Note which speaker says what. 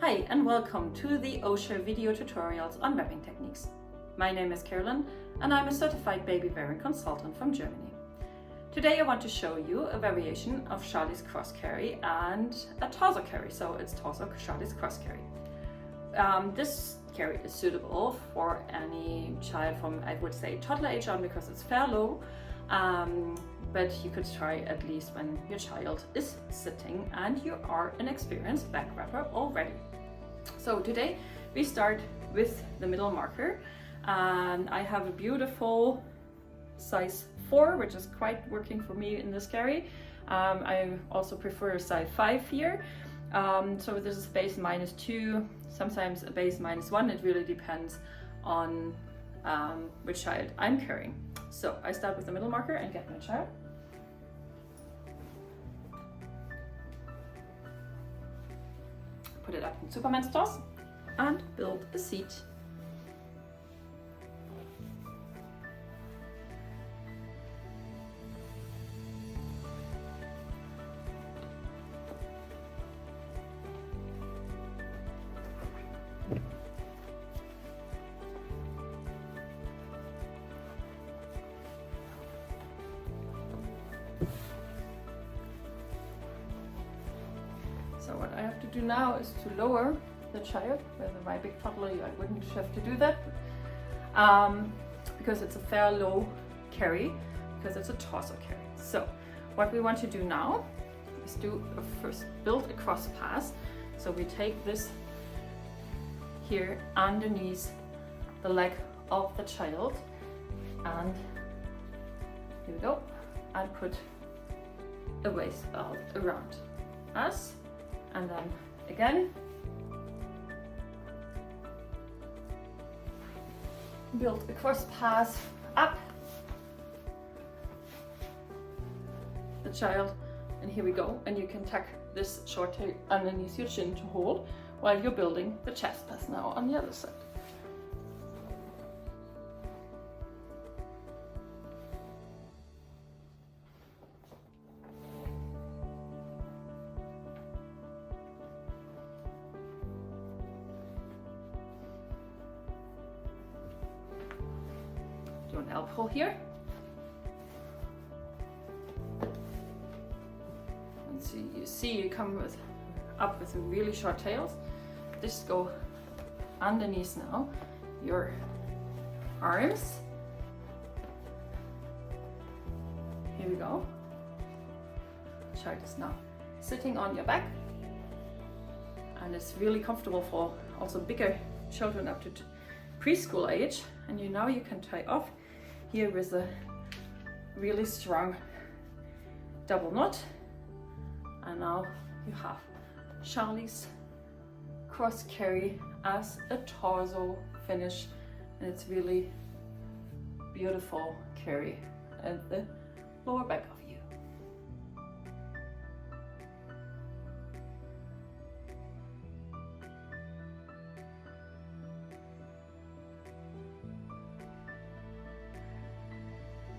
Speaker 1: Hi and welcome to the Oscha video tutorials on wrapping techniques. My name is Carolin and I'm a certified baby wearing consultant from Germany. Today I want to show you a variation of Charlie's cross carry and a torso carry, so it's torso Charlie's cross carry. This carry is suitable for any child from, I would say, toddler age on because it's fair low, but you could try at least when your child is sitting and you are an experienced back wrapper already. So today we start with the middle marker, and I have a beautiful size 4, which is quite working for me in this carry. I also prefer a size 5 here. So this is base -2, sometimes a base -1. It really depends on which child I'm carrying. So I start with the middle marker and get my child. Put it up in Superman's toss and build a seat. So what I have to do now is to lower the child. With my big toddler, I wouldn't have to do that because it's a fair low carry, because it's a torso carry. So what we want to do now is do first build a cross pass. So we take this here underneath the leg of the child, and here we go, and put a waist belt around us. And then again, build a cross pass up the child, and here we go. And you can tuck this short tail underneath your chin to hold while you're building the chest pass now on the other side. Do an elbow here. And so you see you come up with really short tails. Just go underneath now your arms. Here we go. Child is now sitting on your back, and it's really comfortable for also bigger children up to preschool age. And now you can tie off here with a really strong double knot, and now you have Charlie's cross carry as a torso finish, and it's really beautiful carry at the lower back of